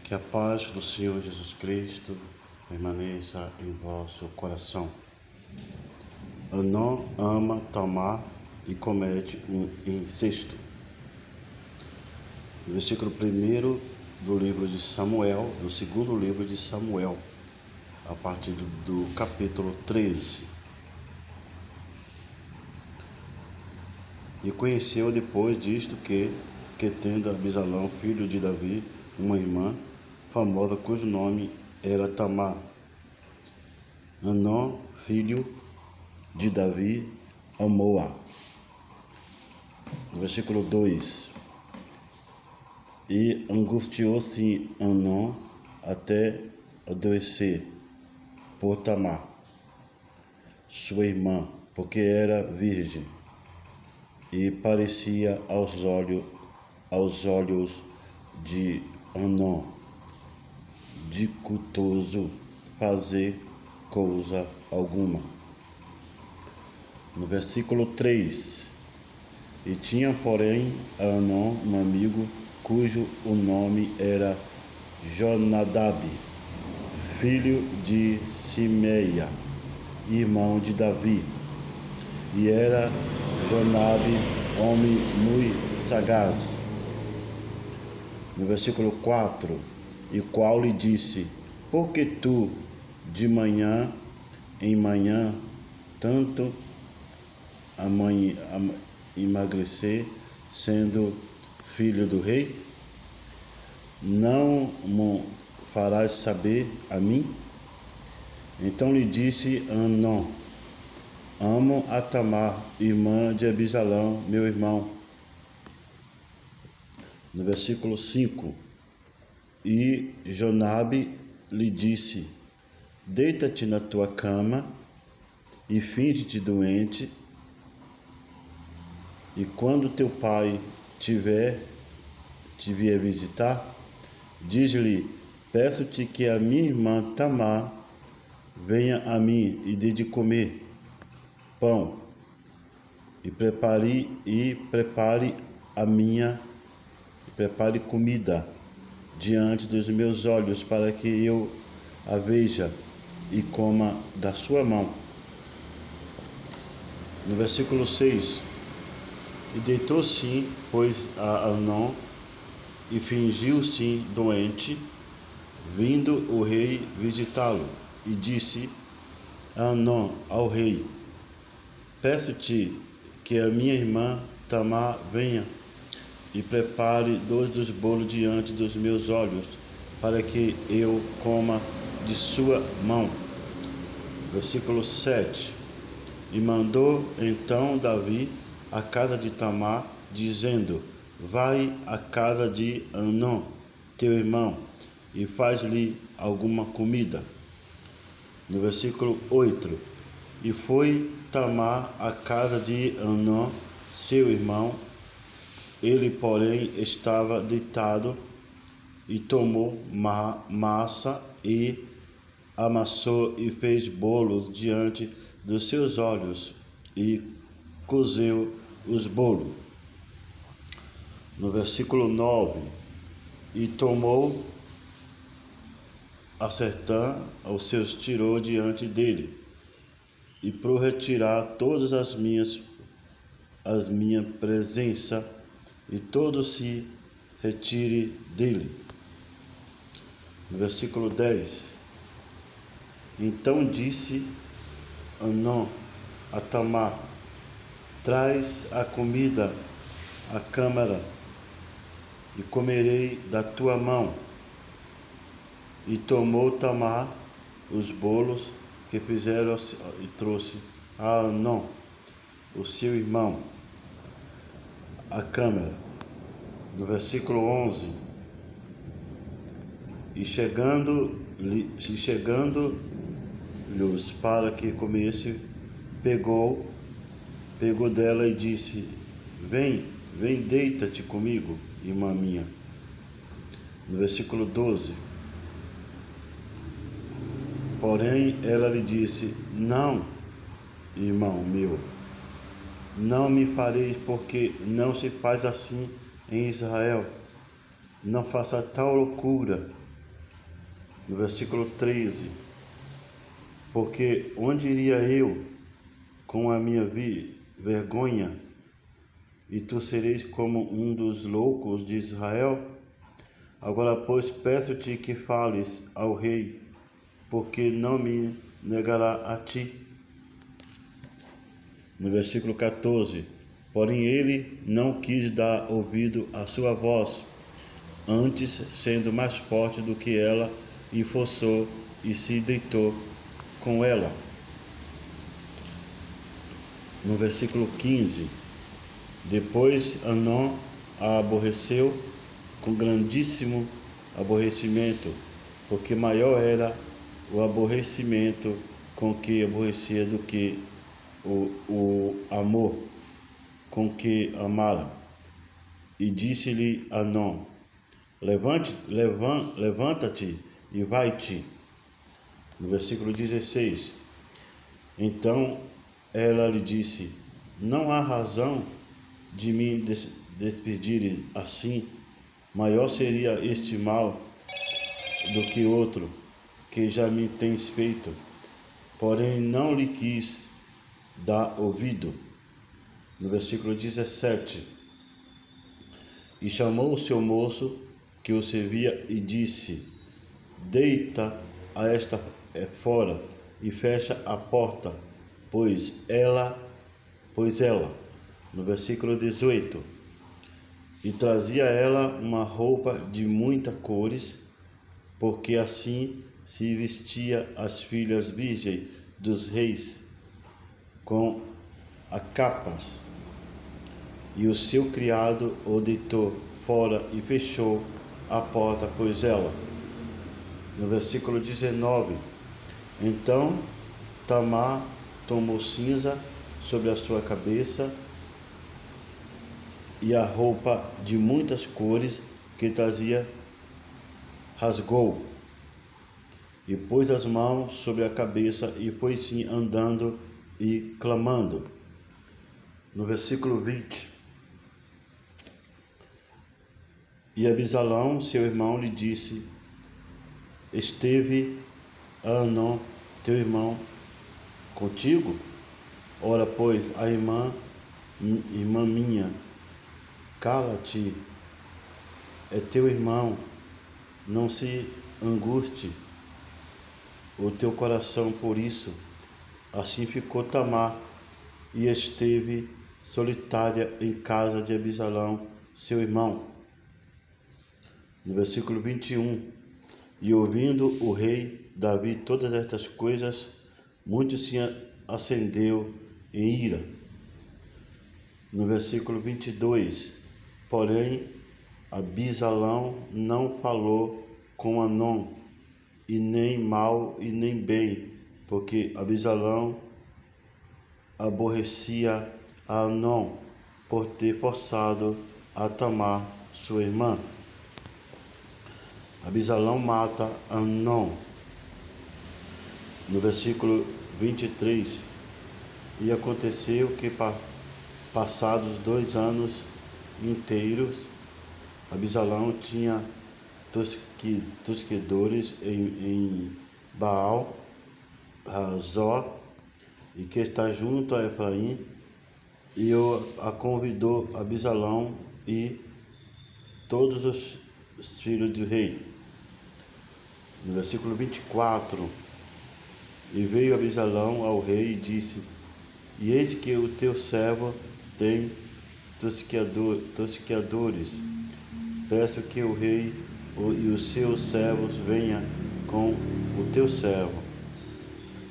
Que a paz do Senhor Jesus Cristo permaneça em vosso coração. Amnon ama Tamar e comete um incesto. Versículo 1 do livro de Samuel, do segundo livro de Samuel, a partir do capítulo 13. E conheceu depois disto que tendo Abisalão, filho de Davi, uma irmã famosa cujo nome era Tamar, Amnon, filho de Davi, amou-a. Versículo 2. E angustiou-se Amnon até adoecer por Tamar, sua irmã, porque era virgem, e parecia aos olhos de Amnon dificultoso fazer coisa alguma. No versículo 3. E tinha, porém, Amnon um amigo, cujo o nome era Jonadab, filho de Simeia, irmão de Davi. E era Jonadab homem muito sagaz. No versículo 4. E qual lhe disse: por que tu, de manhã em manhã, tanto emagrecer, sendo filho do rei? Não me farás saber a mim? Então lhe disse Amnon: amo a Tamar, irmã de Abisalão, meu irmão. No versículo 5. E Jonadab lhe disse: deita-te na tua cama e finge-te doente, e quando teu pai te vier visitar, diz-lhe: peço-te que a minha irmã Tamar venha a mim e dê de comer pão, e prepare comida diante dos meus olhos, para que eu a veja e coma da sua mão. No versículo 6. E deitou-se, pois, a Amnon, e fingiu-se doente, vindo o rei visitá-lo, e disse a Amnon ao rei: peço-te que a minha irmã Tamar venha e prepare 2 dos bolos diante dos meus olhos, para que eu coma de sua mão. Versículo 7. E mandou então Davi à casa de Tamar, dizendo: vai à casa de Amnon, teu irmão, e faz-lhe alguma comida. No versículo 8. E foi Tamar à casa de Amnon, seu irmão. Ele, porém, estava deitado, e tomou massa e amassou e fez bolos diante dos seus olhos, e cozeu os bolos. No versículo 9. E tomou a sertã, os seus tirou diante dele, e por retirar todas as minha presença, e todo se retire dele. No versículo 10. Então disse Amnon a Tamar: traz a comida à câmara, e comerei da tua mão. E tomou Tamar os bolos que fizeram e trouxe a Amnon, o seu irmão, à câmara. No versículo 11. E chegando-lhes para que comesse, pegou dela e disse: vem, deita-te comigo, irmã minha. No versículo 12. Porém ela lhe disse: não, irmão meu, não me fareis, porque não se faz assim em Israel. Não faça tal loucura, No versículo 13: porque onde iria eu com a minha vergonha, e tu sereis como um dos loucos de Israel? Agora, pois, peço-te que fales ao rei, porque não me negará a ti. No versículo 14: porém ele não quis dar ouvido à sua voz, antes, sendo mais forte do que ela, e forçou e se deitou com ela. No versículo 15: depois Amnon a aborreceu com grandíssimo aborrecimento, porque maior era o aborrecimento com que aborrecia do que o amor com que amara. E disse-lhe Amnon: levanta-te e vai-te. No versículo 16: então ela lhe disse: não há razão de me despedir assim. Maior seria este mal do que outro que já me tens feito. Porém não lhe quis dar ouvido. No versículo 17: e chamou o seu moço que o servia e disse: deita a esta fora e fecha a porta, pois ela. No versículo 18: e trazia ela uma roupa de muitas cores, porque assim se vestia as filhas virgens dos reis, com a capas. E o seu criado o deitou fora e fechou a porta, pois ela. No versículo 19: então Tamar tomou cinza sobre a sua cabeça, e a roupa de muitas cores que trazia rasgou, e pôs as mãos sobre a cabeça, e foi-se andando e clamando. No versículo 20: e Abisalão, seu irmão, lhe disse: esteve Amnon, teu irmão, contigo? Ora, pois, a irmã minha, cala-te, é teu irmão, não se anguste o teu coração por isso. Assim ficou Tamar, e esteve solitária em casa de Abisalão, seu irmão. No versículo 21: e ouvindo o rei Davi todas estas coisas, muito se acendeu em ira. No versículo 22: porém Abisalão não falou com Amnon, e nem mal e nem bem, porque Abisalão aborrecia a Amnon por ter forçado a Tamar, sua irmã. Abisalão mata Amnon. No versículo 23: e aconteceu que, passados 2 anos inteiros, Abisalão tinha tosquedores em Baal Razor, e que está junto a Efraim, e a convidou Abisalão e todos os filhos do rei. No versículo 24: e veio Abisalão ao rei e disse: e eis que o teu servo tem tosqueadores. Peço que o rei e os seus servos venham com o teu servo.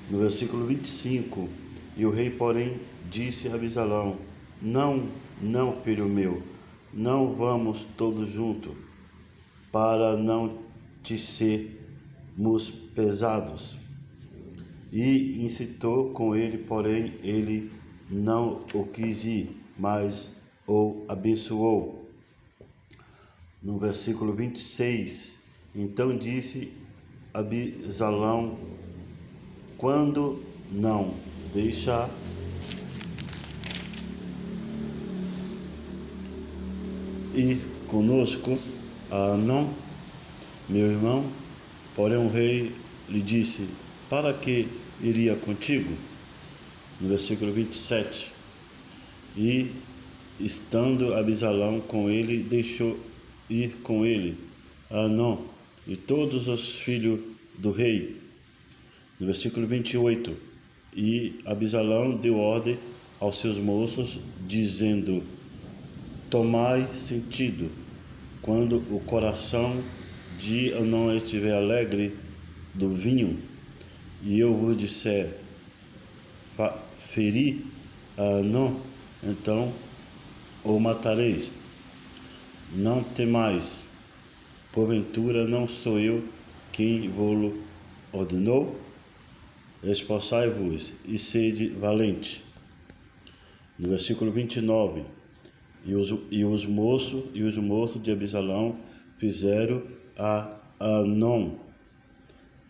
No versículo 25: e o rei, porém, disse a Abisalão: não, filho meu, não vamos todos juntos, para não te sermos pesados. E incitou com ele, porém ele não o quis ir, mas o abençoou. No versículo 26: então disse Abisalão: quando não deixa ir conosco a Amnon, meu irmão? Porém o rei lhe disse: para que iria contigo? No versículo 27. E, estando Abisalão com ele, deixou ir com ele Amnon e todos os filhos do rei. No versículo 28. E Abisalão deu ordem aos seus moços, dizendo: tomai sentido, quando o coração de Amnon estiver alegre do vinho, e eu vos disser: feri a Amnon, então o matareis. Não temais, porventura não sou eu quem vos ordenou? Esforçai-vos e sede valente. No versículo 29. E os moços de Abisalão fizeram a Amnon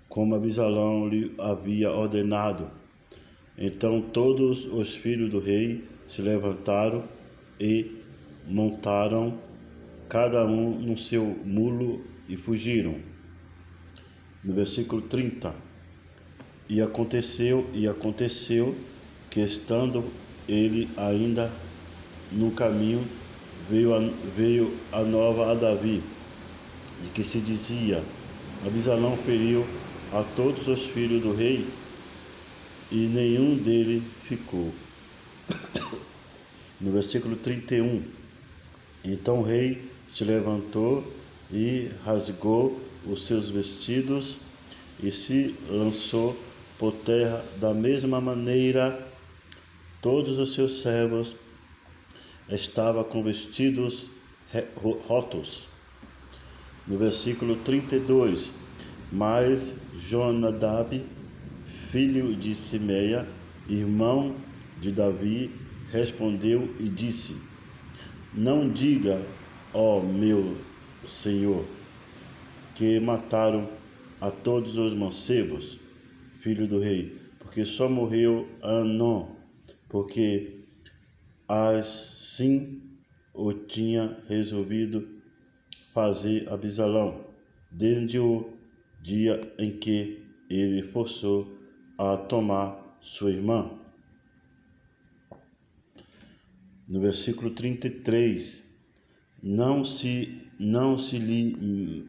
como Abisalão lhe havia ordenado. Então todos os filhos do rei se levantaram e montaram cada um no seu mulo e fugiram. No versículo 30. E aconteceu que, estando ele ainda no caminho, veio a nova a Davi, de que se dizia: Abisalão feriu a todos os filhos do rei, e nenhum dele ficou. No versículo 31. Então o rei se levantou e rasgou os seus vestidos e se lançou por terra. Da mesma maneira, todos os seus servos estavam com vestidos rotos. No versículo 32. Mas Jonadab, filho de Simeia, irmão de Davi, respondeu e disse: não diga, ó meu senhor, que mataram a todos os mancebos, filho do rei, porque só morreu Amnon, porque assim o tinha resolvido fazer Abisalão, desde o dia em que ele forçou a tomar sua irmã. No versículo 33, não se lhe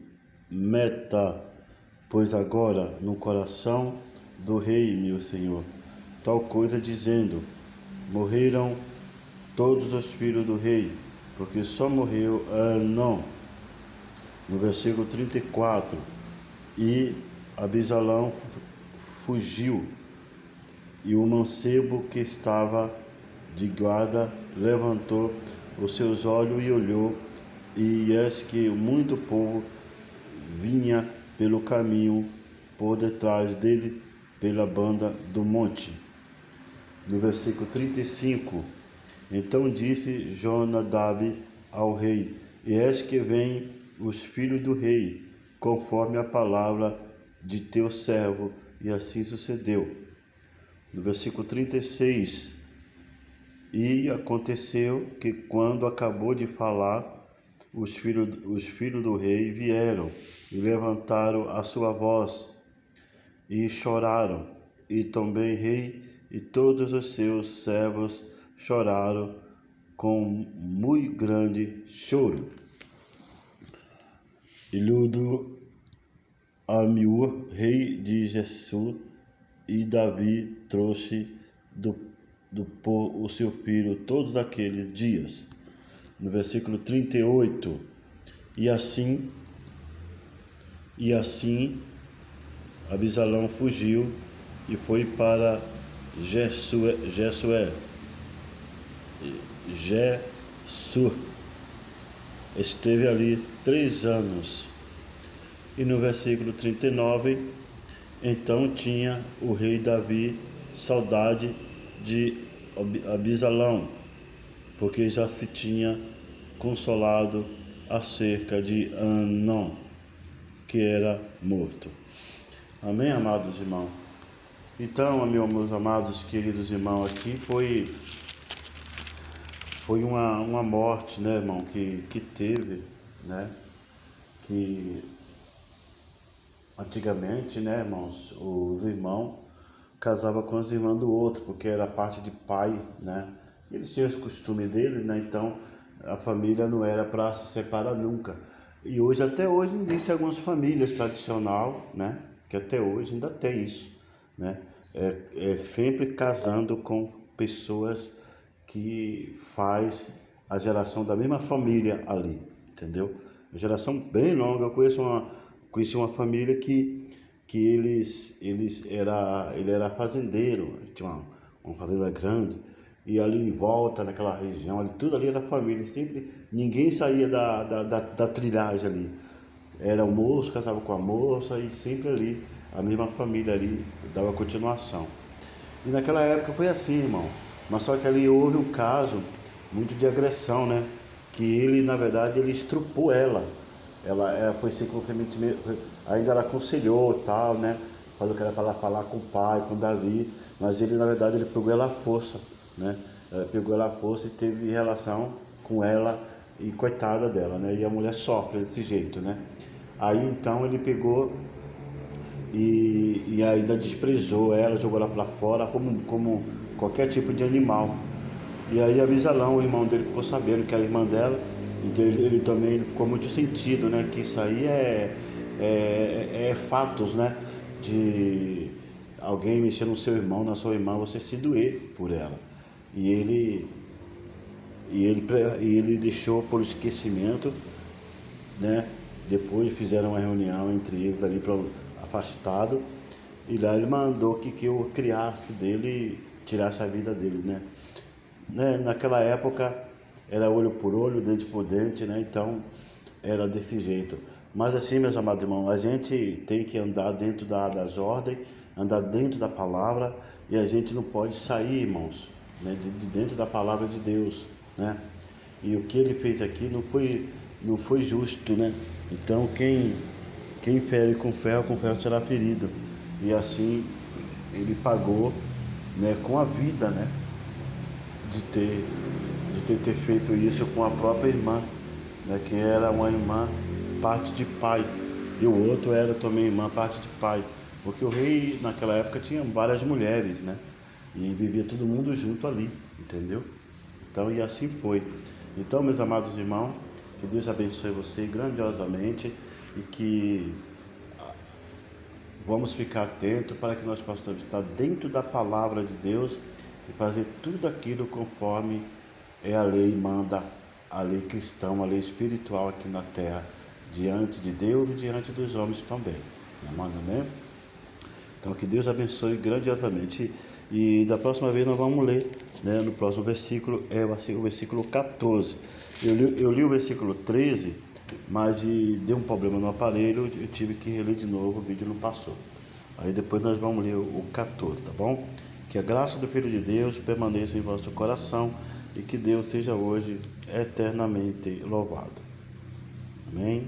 meta, pois agora no coração do rei, meu senhor, tal coisa dizendo: morreram todos os filhos do rei, porque só morreu Amnon. No versículo 34, e Abisalão fugiu, e o mancebo que estava de guarda levantou os seus olhos e olhou, e eis que muito povo vinha pelo caminho por detrás dele, pela banda do monte. No versículo 35, então disse Jonadab ao rei: eis que vêm os filhos do rei, conforme a palavra de teu servo, e assim sucedeu. No versículo 36, e aconteceu que, quando acabou de falar, os filhos do rei vieram e levantaram a sua voz e choraram, e também rei e todos os seus servos choraram com muito grande choro. E Ludo Amiur, rei de Gesur, e Davi trouxe por o seu filho todos aqueles dias. No versículo 38, e assim Abisalão fugiu e foi para Gesur, esteve ali 3 anos. E no versículo 39, então tinha o rei Davi saudade de Abisalão, porque já se tinha consolado acerca de Amnon, que era morto. Amém, amados irmãos? Então, meus amados, queridos irmãos, aqui foi uma morte, né, irmão, que teve, né, que Antigamente, né, irmãos, os irmãos casavam com os irmãos do outro, porque era parte de pai, né? Eles tinham os costumes deles, né? Então a família não era para se separar nunca. E hoje, até hoje, existem algumas famílias tradicional, né? Que até hoje ainda tem isso, né? É sempre casando com pessoas que faz a geração da mesma família ali, entendeu? Uma geração bem longa. Eu conheci uma família que ele era fazendeiro, tinha uma fazenda grande, e ali em volta, naquela região, ali, tudo ali era família, sempre, ninguém saía da trilhagem ali. Era o moço, casava com a moça, e sempre ali, a mesma família ali, dava continuação. E naquela época foi assim, irmão. Mas só que ali houve um caso muito de agressão, né? Que ele, na verdade, ele estrupou ela. Ela foi sem consentimento, ainda ela aconselhou tal, né? Falou que era para ela falar com o pai, com o Davi, mas ele, na verdade, ele pegou ela à força, né? Pegou ela à força e teve relação com ela e coitada dela, né? E a mulher sofre desse jeito, né? Aí então ele pegou e ainda desprezou ela, jogou ela para fora como qualquer tipo de animal. E aí Abisalão, o irmão dele, ficou sabendo que era irmã dela, então ele também ficou muito sentido, né? Que isso aí é fatos, né? De alguém mexer no seu irmão, na sua irmã, você se doer por ela. E ele, e ele deixou por esquecimento, né? Depois fizeram uma reunião entre eles ali para afastado, e lá ele mandou que eu criasse dele, tirasse a vida dele, né? Naquela época era olho por olho, dente por dente, né? Então era desse jeito. Mas assim, meus amados irmãos, a gente tem que andar dentro das ordens, andar dentro da palavra, e a gente não pode sair, irmãos, né? De dentro da palavra de Deus, né? E o que ele fez aqui não foi justo, né? Então quem fere com ferro será ferido. E assim ele pagou, né, com a vida, né? De ter feito isso com a própria irmã, né, que era uma irmã parte de pai, e o outro era também irmã parte de pai, porque o rei naquela época tinha várias mulheres, né, e vivia todo mundo junto ali, entendeu? Então, e assim foi. Então, meus amados irmãos, que Deus abençoe você grandiosamente, e que vamos ficar atentos para que nós possamos estar dentro da palavra de Deus e fazer tudo aquilo conforme a lei manda, a lei cristã, a lei espiritual aqui na terra, diante de Deus e diante dos homens também. Amém? Então que Deus abençoe grandiosamente. E da próxima vez nós vamos ler, né, no próximo versículo, o versículo 14. Eu li o versículo 13, mas deu um problema no aparelho, eu tive que reler de novo, o vídeo não passou. Aí depois nós vamos ler o 14, tá bom? Que a graça do Filho de Deus permaneça em vosso coração e que Deus seja hoje eternamente louvado. Amém?